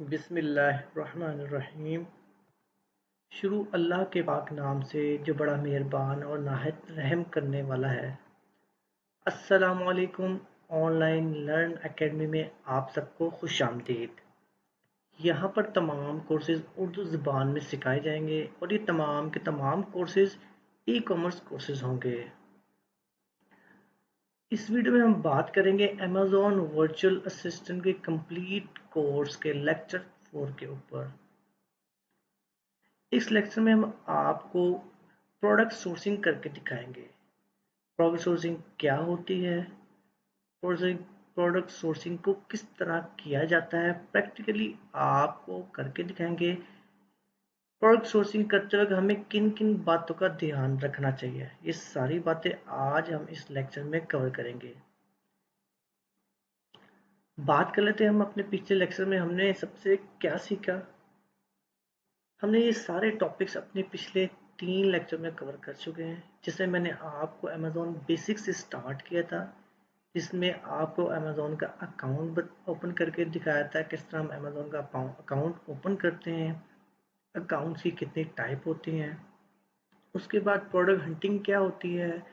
बिस्मिल्लाहिर्रहमानिर्रहीम। शुरू अल्लाह के पाक नाम से जो बड़ा मेहरबान और नाहित रहम करने वाला है। अस्सलामुअलैकुम। ऑनलाइन लर्न एकेडमी में आप सबको खुशामदीद। यहाँ पर तमाम कोर्सेज उर्दू ज़ुबान में सिखाए जाएंगे और ये तमाम के तमाम कोर्सेज ई कॉमर्स कोर्सेज होंगे। इस वीडियो में हम बात करेंगे अमेज़ॉन वर्चुअल असिस्टेंट के कंप्लीट कोर्स के लेक्चर 4 के ऊपर। इस लेक्चर में हम आपको प्रोडक्ट सोर्सिंग करके दिखाएंगे। प्रोडक्ट सोर्सिंग क्या होती है, प्रोडक्ट सोर्सिंग को किस तरह किया जाता है, प्रैक्टिकली आपको करके दिखाएंगे। प्रोडक्ट सोर्सिंग करते वक्त हमें किन किन बातों का ध्यान रखना चाहिए, ये सारी बातें आज हम इस लेक्चर में कवर करेंगे। बात कर लेते हैं हम अपने पिछले लेक्चर में हमने सबसे क्या सीखा। हमने ये सारे टॉपिक्स अपने पिछले 3 लेक्चर में कवर कर चुके हैं, जिसमें मैंने आपको अमेज़ॉन बेसिक्स से स्टार्ट किया था, जिसमें आपको अमेज़ॉन का अकाउंट ओपन करके दिखाया था किस तरह हम अमेज़ॉन का अकाउंट ओपन करते हैं, अकाउंट्स की कितनी टाइप होती हैं। उसके बाद प्रोडक्ट हंटिंग क्या होती है,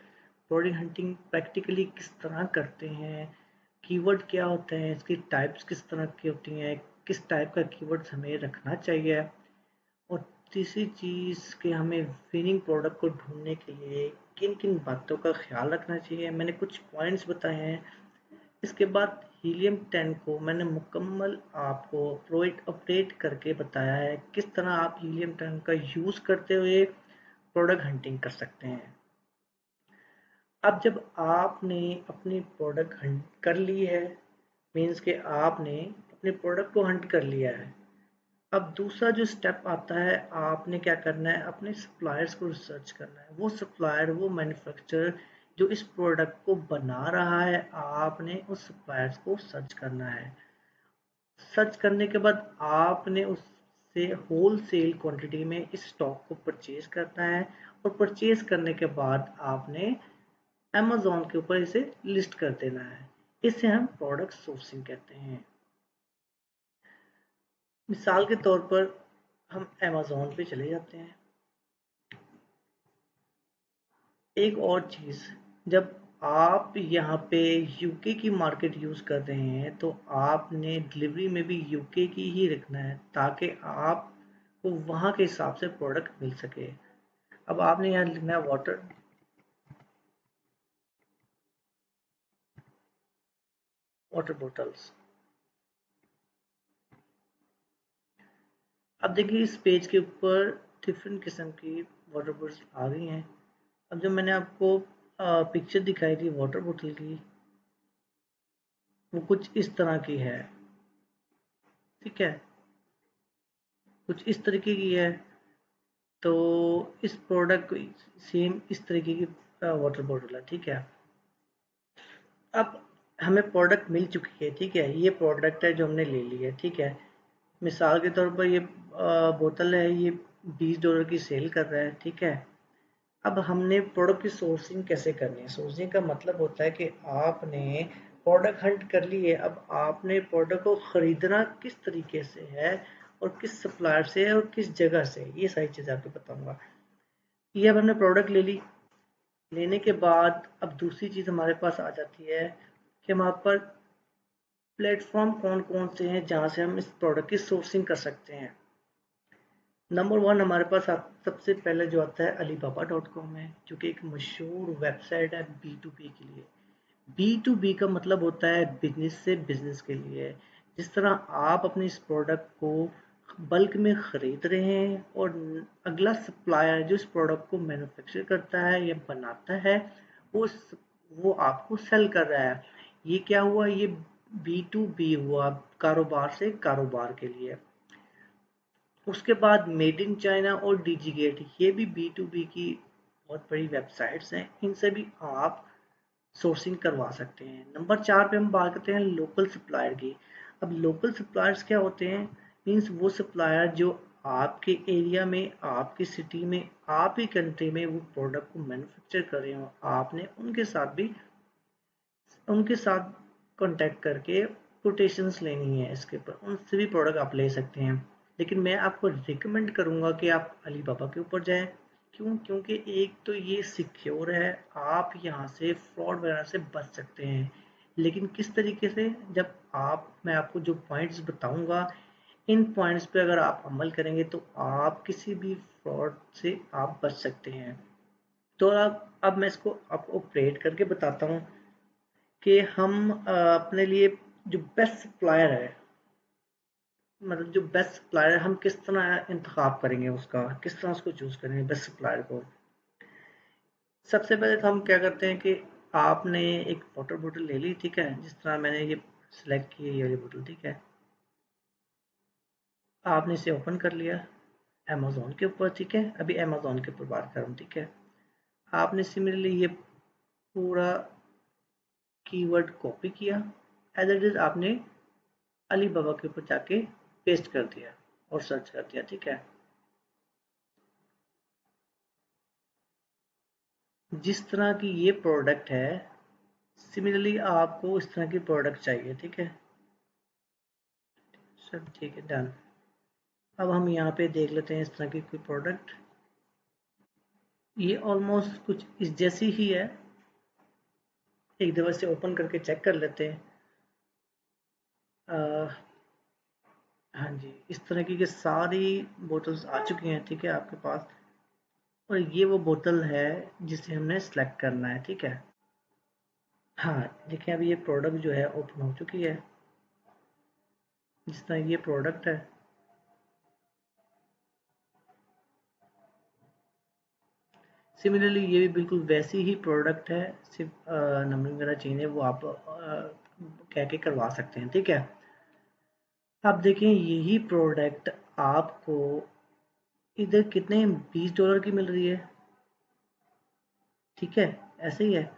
प्रोडक्ट हंटिंग प्रैक्टिकली किस तरह करते हैं, कीवर्ड क्या होते हैं, इसकी टाइप्स किस तरह की होती हैं, किस टाइप का कीवर्ड्स हमें रखना चाहिए, और तीसरी चीज़ कि हमें विनिंग प्रोडक्ट को ढूंढने के लिए किन किन बातों का ख्याल रखना चाहिए। मैंने कुछ पॉइंट्स बताए हैं। इसके बाद हीलियम 10 को मैंने मुकम्मल आपको प्रोडक्ट अपडेट करके बताया है किस तरह आप हीलियम 10 का यूज़ करते हुए प्रोडक्ट हंटिंग कर सकते हैं। अब जब आपने अपनी प्रोडक्ट हंट कर ली है, मीन्स कि आपने अपने प्रोडक्ट को हंट कर लिया है, अब दूसरा जो स्टेप आता है, आपने क्या करना है, अपने सप्लायर्स को रिसर्च करना है। वो सप्लायर, वो मैन्युफैक्चरर जो इस प्रोडक्ट को बना रहा है, आपने उस सप्लायर्स को सर्च करना है। सर्च करने के बाद आपने उससे होल सेल क्वान्टिटी में इस स्टॉक को परचेज करना है, और परचेज करने के बाद आपने अमेज़ॉन के ऊपर इसे लिस्ट कर देना है। इसे हम प्रोडक्ट सोर्सिंग कहते हैं। मिसाल के तौर पर हम अमेज़ॉन पे चले जाते हैं। एक और चीज़, जब आप यहाँ पे यूके की मार्केट यूज़ कर रहे हैं तो आपने डिलीवरी में भी यूके की ही रखना है, ताकि आपको वहाँ के हिसाब से प्रोडक्ट मिल सके। अब आपने यहाँ लिखना है वाटर बॉटल्स। अब देखिए इस पेज के ऊपर डिफरेंट किस्म की वाटर बॉटल्स आ गई हैं। अब जो मैंने आपको पिक्चर दिखाई थी वाटर बोतल की, वो कुछ इस तरह की है। ठीक है, कुछ इस तरीके की है। तो इस प्रोडक्ट को सेम इस तरीके की वाटर बॉटल है। ठीक है, अब हमें प्रोडक्ट मिल चुकी है। ठीक है, ये प्रोडक्ट है जो हमने ले ली है। ठीक है, मिसाल के तौर पर ये बोतल है, ये $20 की सेल कर रहा है। ठीक है, अब हमने प्रोडक्ट की सोर्सिंग कैसे करनी है। सोर्सिंग का मतलब होता है कि आपने प्रोडक्ट हंट कर ली है, अब आपने प्रोडक्ट को ख़रीदना किस तरीके से है और किस सप्लायर से है और किस जगह से, ये सारी चीज़ें आपको बताऊंगा। ये अब हमने प्रोडक्ट ले ली। लेने के बाद अब दूसरी चीज़ हमारे पास आ जाती है कि हमारे पर प्लेटफॉर्म कौन कौन से हैं जहाँ से हम इस प्रोडक्ट की सोर्सिंग कर सकते हैं। नंबर 1 हमारे पास सबसे पहले जो आता है alibaba.com है, जो कि एक मशहूर वेबसाइट है B2B के लिए। B2B का मतलब होता है बिजनेस से बिजनेस के लिए। जिस तरह आप अपने इस प्रोडक्ट को बल्क में ख़रीद रहे हैं और अगला सप्लायर जो इस प्रोडक्ट को मैन्युफैक्चर करता है या बनाता है, वो वो आपको सेल कर रहा है। ये क्या हुआ, ये B2B हुआ, कारोबार से कारोबार के लिए। उसके बाद मेड इन चाइना और डीजीगेट, ये भी B2B की बहुत बड़ी वेबसाइट्स हैं। इनसे भी आप सोर्सिंग करवा सकते हैं। नंबर 4 पे हम बात करते हैं लोकल सप्लायर की। अब लोकल सप्लायर्स क्या होते हैं, मीन्स वो सप्लायर जो आपके एरिया में, आपकी सिटी में, आप ही कंट्री में वो प्रोडक्ट को मैन्युफैक्चर कर रहे हो, आपने उनके साथ कांटेक्ट करके कोटेशंस लेनी है इसके ऊपर, उनसे भी प्रोडक्ट आप ले सकते हैं। लेकिन मैं आपको रिकमेंड करूँगा कि आप अलीबाबा के ऊपर जाएं। क्यों? क्योंकि एक तो ये सिक्योर है, आप यहाँ से फ्रॉड वगैरह से बच सकते हैं। लेकिन किस तरीके से? जब मैं आपको जो पॉइंट्स बताऊंगा, इन पॉइंट्स पे अगर आप अमल करेंगे तो आप किसी भी फ्रॉड से आप बच सकते हैं। तो अब मैं इसको आपको ऑपरेट करके बताता हूँ कि हम अपने लिए जो बेस्ट सप्लायर है, मतलब जो बेस्ट सप्लायर हम किस तरह इंतखाब करेंगे, उसका किस तरह उसको चूज करेंगे बेस्ट सप्लायर को। सबसे पहले तो हम क्या करते हैं कि आपने एक वाटर बोतल ले ली, ठीक है, जिस तरह मैंने ये सिलेक्ट की है ये वाली बोतल, ठीक है। आपने इसे ओपन कर लिया अमेजोन के ऊपर, ठीक है, अभी अमेजोन के ऊपर बात कर रहा हूँ, ठीक है। आपने सिमिलरली ये पूरा कीवर्ड कॉपी किया, एज इट इज आपने अली बाबा के ऊपर जाके पेस्ट कर दिया और सर्च कर दिया, ठीक है। जिस तरह की ये प्रोडक्ट है, सिमिलरली आपको इस तरह की प्रोडक्ट चाहिए, ठीक है। सब ठीक है, डन। अब हम यहाँ पे देख लेते हैं इस तरह की कोई प्रोडक्ट। ये ऑलमोस्ट कुछ इस जैसी ही है, एक दफा से ओपन करके चेक कर लेते हैं। हाँ जी, इस तरह की सारी बोतल्स आ चुकी हैं, ठीक है, आपके पास। और ये वो बोतल है जिसे हमने सेलेक्ट करना है, ठीक है। हाँ, देखिए अभी ये प्रोडक्ट जो है ओपन हो चुकी है, जिस तरह ये प्रोडक्ट है। सिमिलरली ये भी बिल्कुल वैसी ही प्रोडक्ट है, सिर्फ नंबरिंग वगैरह चेंज है, वो आप कह के करवा सकते हैं, ठीक है। अब देखें यही प्रोडक्ट आपको इधर कितने $20 की मिल रही है, ठीक है, ऐसे ही है।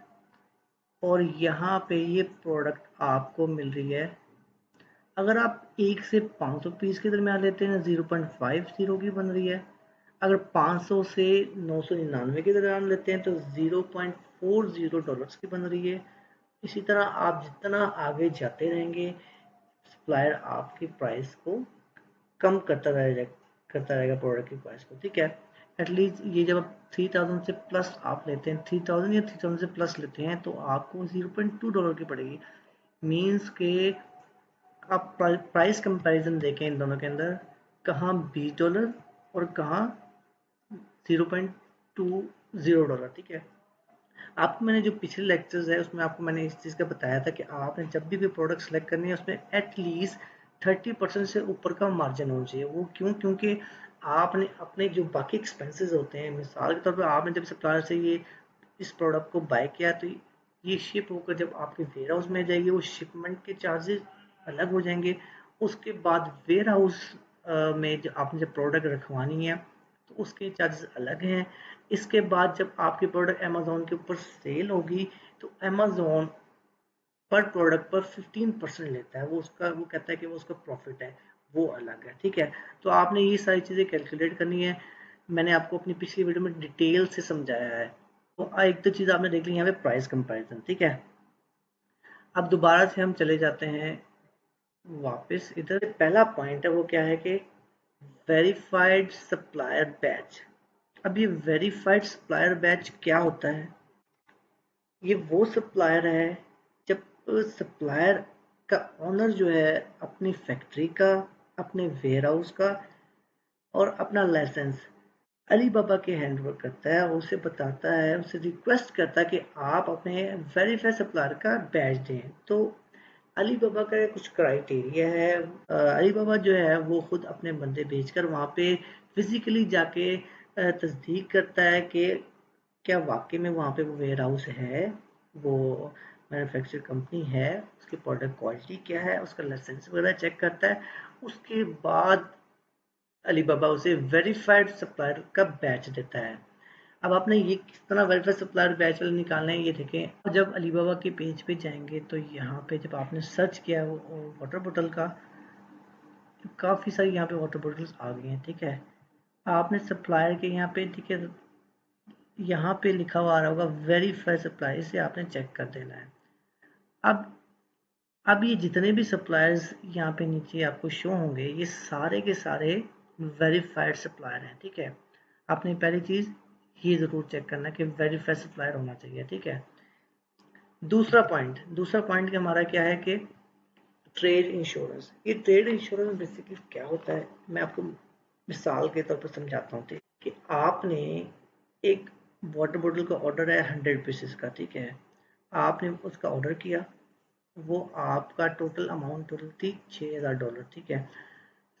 और यहाँ पे ये प्रोडक्ट आपको मिल रही है, अगर आप 1 से 500 पीस के दरमियान लेते हैं 0.50 की बन रही है। अगर 500 से 999 के दरमियान लेते हैं तो $0.40 की बन रही है। इसी तरह आप जितना आगे जाते रहेंगे, सप्लायर आपकी प्राइस को कम करता रहेगा प्रोडक्ट की प्राइस को, ठीक है। एटलीस्ट ये जब आप 3000 से प्लस आप लेते हैं, 3000 या 3000 से प्लस लेते हैं, तो आपको $0.2 की पड़ेगी। मीन्स के आप प्राइस कंपैरिजन देखें इन दोनों के अंदर, कहाँ $20 और कहाँ $0.20, ठीक है। आपको मैंने जो पिछले लेक्चर्स है उसमें आपको मैंने इस चीज़ का बताया था कि आपने जब भी कोई प्रोडक्ट सेलेक्ट करनी है उसमें एटलीस्ट 30% से ऊपर का मार्जिन होना चाहिए। वो क्यों? क्योंकि आपने अपने जो बाकी एक्सपेंसेस होते हैं, मिसाल के तौर पर आपने जब सप्लायर से ये इस प्रोडक्ट को बाय किया, तो ये शिप होकर जब आपके वेयर हाउस में जाएगी, वो शिपमेंट के चार्जेस अलग हो जाएंगे। उसके बाद वेयर हाउस में जो आपने जब प्रोडक्ट रखवानी है तो उसके चार्जेस अलग हैं। इसके बाद जब आपकी प्रोडक्ट अमेजोन के ऊपर सेल होगी तो अमेजोन पर प्रोडक्ट पर 15% लेता है, वो कहता है कि वो उसका प्रॉफिट है, वो अलग है, ठीक है। तो आपने ये सारी चीज़ें कैलकुलेट करनी है, मैंने आपको अपनी पिछली वीडियो में डिटेल से समझाया है। तो एक तो चीज़ आपने देख ली यहाँ पे प्राइस कंपैरिजन, ठीक है। अब दोबारा से हम चले जाते हैं वापस इधर। पहला पॉइंट है वो क्या है कि वेरीफाइड सप्लायर बैच। अब ये वेरीफाइड सप्लायर बैच क्या होता है? ये वो सप्लायर है जब सप्लायर का ऑनर जो है अपनी फैक्ट्री का, अपने वेयर हाउस का और अपना लाइसेंस अली बाबा के हैंड ओवर करता है, उसे बताता है, उसे रिक्वेस्ट करता है कि आप अपने वेरीफाइड सप्लायर का बैच दें। तो अली बाबा का कुछ क्राइटेरिया है। अली बाबा जो है वो खुद अपने बंदे भेजकर वहाँ पे फिजिकली जाके तस्दीक करता है कि क्या वाकई में वहाँ पे वो वेयर हाउस है, वो मैन्युफैक्चर कंपनी है, उसकी प्रोडक्ट क्वालिटी क्या है, उसका लाइसेंस वगैरह चेक करता है। उसके बाद अली बाबा उसे वेरीफाइड सप्लायर का बैच देता है। अब आपने ये किस तरह वेरीफाइड सप्लायर बैच वाले निकालना है ये देखें। जब अली बाबा के पेज पे जाएंगे तो यहाँ पे जब आपने सर्च किया वो वाटर बोतल का, तो काफ़ी सारी यहाँ पे वाटर बोटल्स आ गई हैं, ठीक है। आपने सप्लायर के यहाँ पे, ठीक है, यहाँ पे लिखा हुआ आ रहा होगा वेरीफाई सप्लाई, इसे आपने चेक कर देना है। अब अब ये जितने भी सप्लायर्स यहाँ पे नीचे आपको शो होंगे, ये सारे के सारे वेरीफाइड सप्लायर हैं, ठीक है। आपने पहली चीज़ ये ज़रूर चेक करना कि वेरीफाइड सप्लायर होना चाहिए, ठीक है। दूसरा पॉइंट हमारा क्या है कि ट्रेड इंश्योरेंस। ये ट्रेड इंश्योरेंस बेसिकली क्या होता है, मैं आपको मिसाल के तौर पर समझाता हूँ, ठीक, कि आपने एक वाटर बॉटल का ऑर्डर है 100 पीसेस का, ठीक है। आपने उसका ऑर्डर किया, वो आपका टोटल अमाउंट टोटल थी $6000, ठीक है।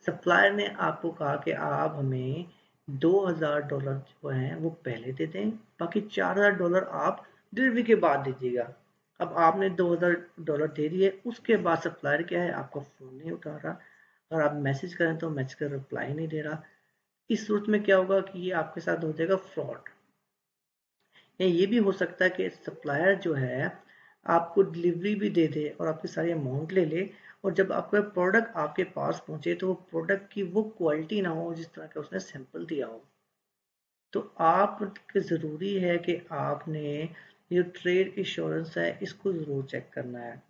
सप्लायर ने आपको कहा कि आप हमें $2000 जो हैं वो पहले दे दें, बाकी $4000 आप डिलीवरी के बाद दीजिएगा। अब आपने $2000 दे दिए, उसके बाद सप्लायर क्या है, आपका फ़ोन नहीं उठा रहा, और आप मैसेज करें तो मैसेज का रिप्लाई नहीं दे रहा। इस सूरत में क्या होगा कि ये आपके साथ हो जाएगा फ्रॉड। या ये भी हो सकता है कि सप्लायर जो है आपको डिलीवरी भी दे दे और आपकी सारी अमाउंट ले ले, और जब आपका प्रोडक्ट आपके पास पहुंचे तो वो प्रोडक्ट की वो क्वालिटी ना हो जिस तरह का उसने सैंपल दिया हो। तो आपके ज़रूरी है कि आपने ये ट्रेड इंश्योरेंस है इसको ज़रूर चेक करना है।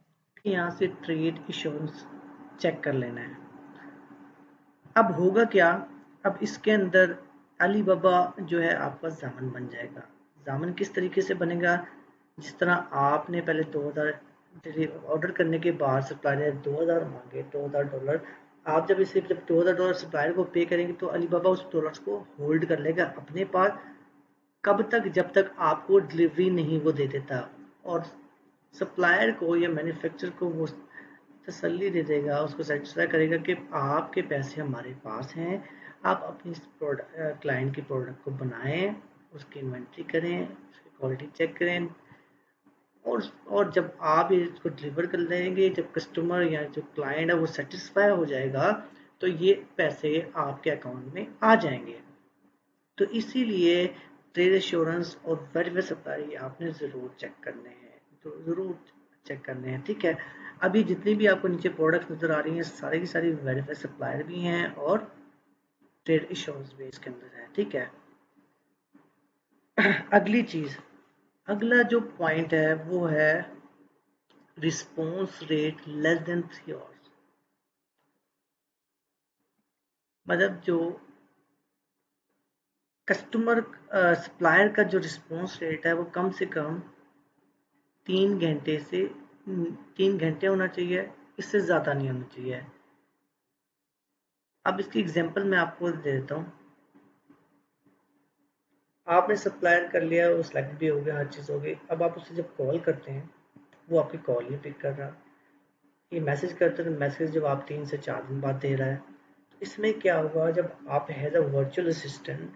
यहाँ से ट्रेड इंश्योरेंस चेक कर लेना है। अब होगा क्या, अब इसके अंदर अली बाबा जो है आपका जामन बन जाएगा। जामन किस तरीके से बनेगा, जिस तरह आपने पहले 2000 ऑर्डर करने के बाद सप्लायर ने 2000 मांगे, $2000। आप जब $2000 सप्लायर को पे करेंगे तो अली बाबा उस डॉलर्स को होल्ड कर लेगा अपने पास, कब तक, जब तक आपको डिलीवरी नहीं वो दे देता। और सप्लायर को या मैन्युफैक्चरर को वो तसल्ली दे देगा, उसको सेटिस्फाई करेगा कि आपके पैसे हमारे पास हैं, आप अपनी क्लाइंट की प्रोडक्ट को बनाएं, उसकी इन्वेंट्री करें, उसकी क्वालिटी चेक करें, और जब आप इसको डिलीवर कर देंगे, जब कस्टमर या जो क्लाइंट है वो सेटिस्फाई हो जाएगा, तो ये पैसे आपके अकाउंट में आ जाएंगे। तो इसीलिए ट्रेड एश्योरेंस और वेरीफाई सप्लाई आपने ज़रूर चेक करने हैं, तो ज़रूर चेक करने हैं, ठीक है। अभी जितनी भी आपको नीचे प्रोडक्ट्स नज़र आ रही हैं सारी की सारी वेरीफाई सप्लायर भी हैं और ट्रेड एश्योरेंस भी इसके अंदर है, ठीक है। अगली चीज़, अगला जो पॉइंट है वो है response rate less than 3 hours. मतलब जो कस्टमर सप्लायर का जो रिस्पॉन्स रेट है वो कम से कम 3 घंटे से 3 घंटे होना चाहिए, इससे ज़्यादा नहीं होना चाहिए। अब इसकी एग्जांपल मैं आपको दे देता हूँ। आपने सप्लायर कर लिया, वो सेलेक्ट भी हो गया, हर चीज़ हो गई। अब आप उससे जब कॉल करते हैं वो आपकी कॉल नहीं पिक कर रहा, ये मैसेज करते हैं तो मैसेज जब आप 3 से 4 दिन बाद दे रहा है। तो इसमें क्या होगा, जब आप एज अ वर्चुअल असिस्टेंट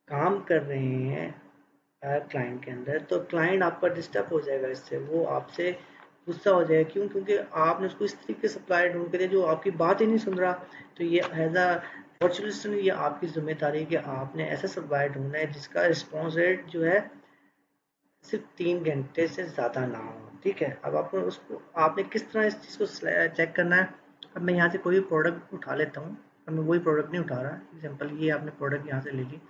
काम कर रहे हैं क्लाइंट के अंदर, तो क्लाइंट आपका डिस्टर्ब हो जाएगा, इससे वो आपसे गुस्सा हो जाएगा। क्यों? क्योंकि आपने उसको इस तरीके से सप्लायर ढूंढ के दिया जो आपकी बात ही नहीं सुन रहा। तो ये एज अ वर्चुअलिस्ट ये आपकी जिम्मेदारी है कि आपने ऐसा सप्लायर ढूंढना है जिसका रिस्पॉन्स रेट जो है सिर्फ 3 घंटे से ज़्यादा ना हो, ठीक है। अब आपको उसको आपने किस तरह इस चीज़ को चेक करना है। अब मैं यहाँ से कोई भी प्रोडक्ट उठा लेता हूँ, अब मैं वही प्रोडक्ट नहीं उठा रहा, एग्जाम्पल ये आपने प्रोडक्ट यहाँ से ले ली,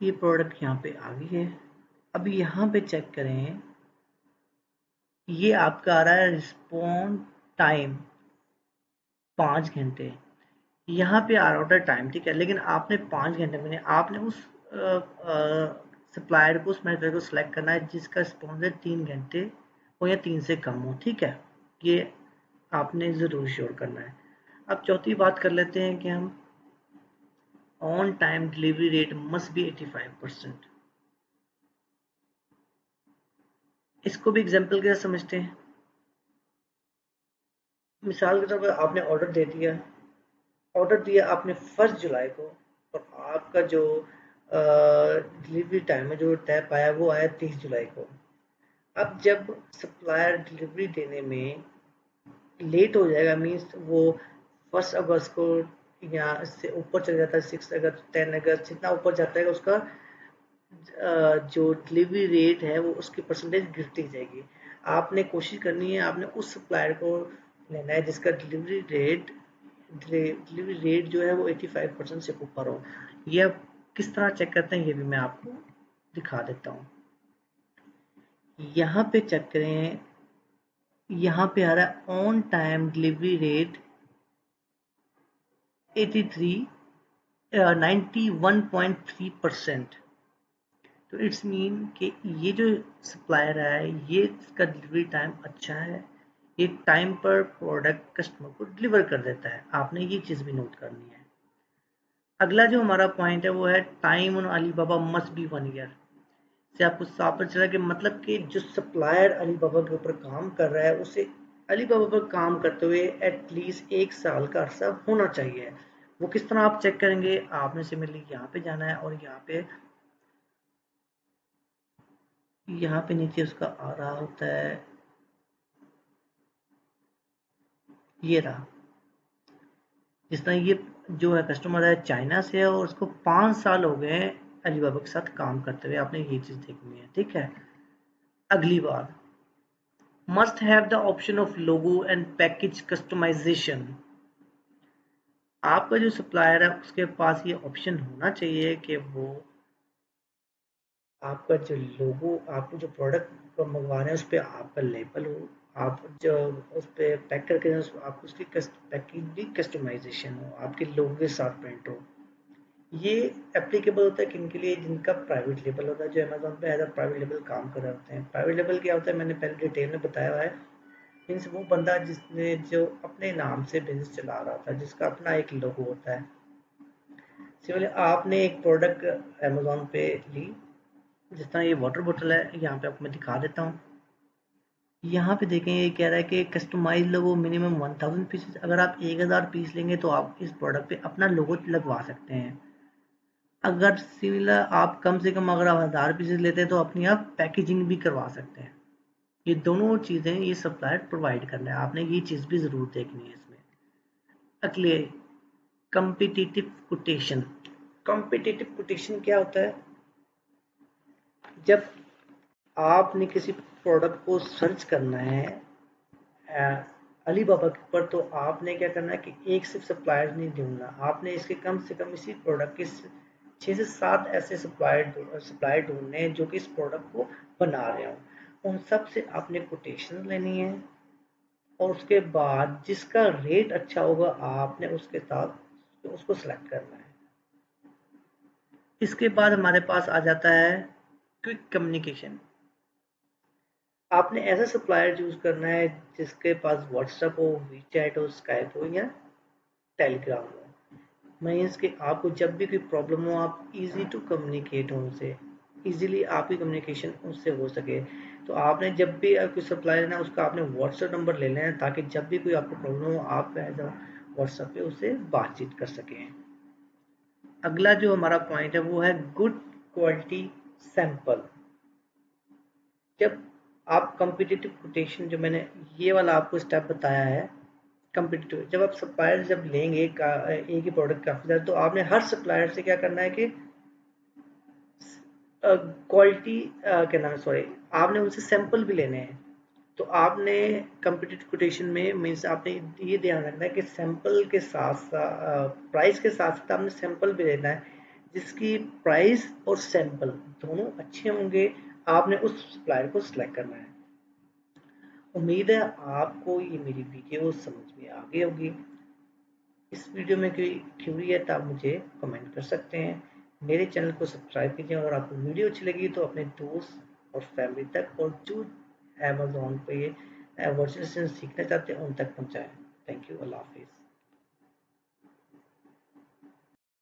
ये प्रोडक्ट यहाँ पे आ गई है। अब यहाँ पे चेक करें, ये आपका आ रहा है रिस्पॉन्ड टाइम 5 घंटे, यहाँ पे आ रहा ऑर्डर टाइम, ठीक है। लेकिन आपने 5 घंटे में नहीं, आपने उस सप्लायर को, उस मैनेजर को सिलेक्ट करना है जिसका रिस्पॉन्स है 3 घंटे हो या 3 से कम हो, ठीक है। ये आपने ज़रूर श्योर करना है। अब चौथी बात कर लेते हैं कि हम on time delivery rate must be 85%। इसको भी एग्जाम्पल के साथ समझते हैं। मिसाल के तौर पर आपने ऑर्डर दिया आपने 1 जुलाई को, और आपका जो डिलीवरी टाइम है जो तय पाया वो आया 30 जुलाई को। अब जब सप्लायर डिलीवरी देने में लेट हो जाएगा, मीन्स वो 1 अगस्त को या इससे ऊपर चले जाता है, 6 अगस्त 10 अगस्त जितना ऊपर जाता है उसका जो डिलीवरी रेट है वो उसकी परसेंटेज गिरती जाएगी। आपने कोशिश करनी है, आपने उस सप्लायर को लेना है जिसका डिलीवरी रेट जो है वो 85% से ऊपर हो। ये किस तरह चेक करते हैं ये भी मैं आपको दिखा देता हूँ। यहाँ पे चेक करें, यहाँ पे आ रहा है ऑन टाइम डिलीवरी रेट 91.3%। तो इट्स मीन कि ये जो सप्लायर है ये इसका डिलीवरी टाइम अच्छा है, ये टाइम पर प्रोडक्ट कस्टमर को डिलीवर कर देता है। आपने ये चीज़ भी नोट करनी है। अगला जो हमारा पॉइंट है वो है time on Alibaba must be 1 year. से आपको साफ पता चला कि मतलब कि जो सप्लायर अलीबाबा के ऊपर काम कर रहा है उसे अलीबाबा पर काम करते हुए एटलीस्ट 1 साल का अरसा होना चाहिए। वो किस तरह आप चेक करेंगे, आपने सिमिलरली यहाँ पे जाना है और यहाँ पे नीचे उसका आ रहा होता है, ये रहा। जिस तरह ये जो है कस्टमर है चाइना से है और उसको 5 साल हो गए हैं अलीबाबा के साथ काम करते हुए। आपने ये चीज़ देखनी है, ठीक है। अगली बात, must have the option of logo and package customisation. आपका जो सप्लायर है उसके पास ये ऑप्शन होना चाहिए कि वो आपका जो लोगो, आप जो प्रोडक्ट मंगवा रहे हैं उस पर आपका लेबल हो, आप जो उस पर पैक करके आप उसकी पैकेज भी कस्टमाइजेशन हो, आपके लोगो के साथ प्रिंट हो। ये एप्लीकेबल होता है किन के लिए, जिनका प्राइवेट लेबल होता है, जो अमेजोन पे एज अ प्राइवेट लेबल काम कर रहे होते हैं। प्राइवेट लेबल क्या होता है मैंने पहले डिटेल में बताया हुआ है। मीन्स वो बंदा जिसने जो अपने नाम से बिजनेस चला रहा था, जिसका अपना एक लोगो होता है। सिमिलरली आपने एक प्रोडक्ट अमेजोन पे ली, जिस तरह ये वाटर बोतल है, यहाँ पे आपको मैं दिखा देता हूँ। यहाँ पे देखें ये कह रहा है कि कस्टमाइज लोगो मिनिमम 1000 पीसेस। अगर आप 1000 पीस लेंगे तो आप इस प्रोडक्ट पे अपना लोगो लगवा सकते हैं। अगर सिमिलर आप कम से कम अगर आप 1000 पीसेस लेते हैं तो अपनी आप पैकेजिंग भी करवा सकते हैं। ये दोनों चीज़ें ये सप्लायर प्रोवाइड करना है, आपने ये चीज़ भी ज़रूर देखनी है इसमें। अगले, कम्पिटिटिव कोटेशन। कम्पिटिटिव कोटेशन क्या होता है, जब आपने किसी प्रोडक्ट को सर्च करना है अलीबाबा के ऊपर, तो आपने क्या करना है कि एक सिर्फ सप्लायर नहीं ढूंढना, आपने इसके कम से कम इसी प्रोडक्ट के 6 से 7 ऐसे सप्लायर ढूंढने हैं जो कि इस प्रोडक्ट को बना रहे हो। उन सब से आपने कोटेशन लेनी है और उसके बाद जिसका रेट अच्छा होगा आपने उसके साथ उसको सिलेक्ट करना है। इसके बाद हमारे पास आ जाता है क्विक कम्युनिकेशन। आपने ऐसा सप्लायर चूज करना है जिसके पास व्हाट्सएप हो, वीचैट हो, स्काइप हो या टेलीग्राम हो। मीन्स कि आपको जब भी कोई प्रॉब्लम हो आप इजी टू कम्युनिकेट हो उनसे, इजीली आपकी कम्युनिकेशन उससे हो सके। तो आपने जब भी कोई सप्लायर लेना उसका आपने व्हाट्सएप नंबर ले लेना है, ताकि जब भी कोई आपको प्रॉब्लम हो आप एज व्हाट्सएप पे उससे बातचीत कर सकें। अगला जो हमारा पॉइंट है वो है गुड क्वालिटी सैंपल। जब आप कम्पिटिटिव कोटेशन, जो मैंने ये वाला आपको स्टेप बताया है कम्पिटिटिव, जब आप सप्लायर जब लेंगे एक ही प्रोडक्ट काफ़ी ज़्यादा, तो आपने हर सप्लायर से क्या करना है कि क्वालिटी क्या नाम है, सॉरी, आपने उनसे सैंपल भी लेने हैं। तो आपने कम्पिटिटिव कोटेशन में मीन्स आपने ये ध्यान रखना है कि सैंपल के साथ साथ प्राइस के साथ साथ आपने सैंपल भी लेना है, जिसकी प्राइस और सैंपल दोनों अच्छे होंगे। आपने उस सप्लायर को सिलेक्ट करना है। उम्मीद है आपको ये मेरी वीडियो समझ में आ गई होगी। इस वीडियो में कोई क्वेरी है तो आप मुझे कमेंट कर सकते हैं। मेरे चैनल को सब्सक्राइब कीजिए। अगर आपको वीडियो अच्छी लगी तो अपने दोस्त और फैमिली तक, और जो अमेज़न पे वर्चुअल असिस्टेंट सीखना चाहते हैं उन तक पहुँचाएँ। Thank you. अल्लाह हाफ़िज़।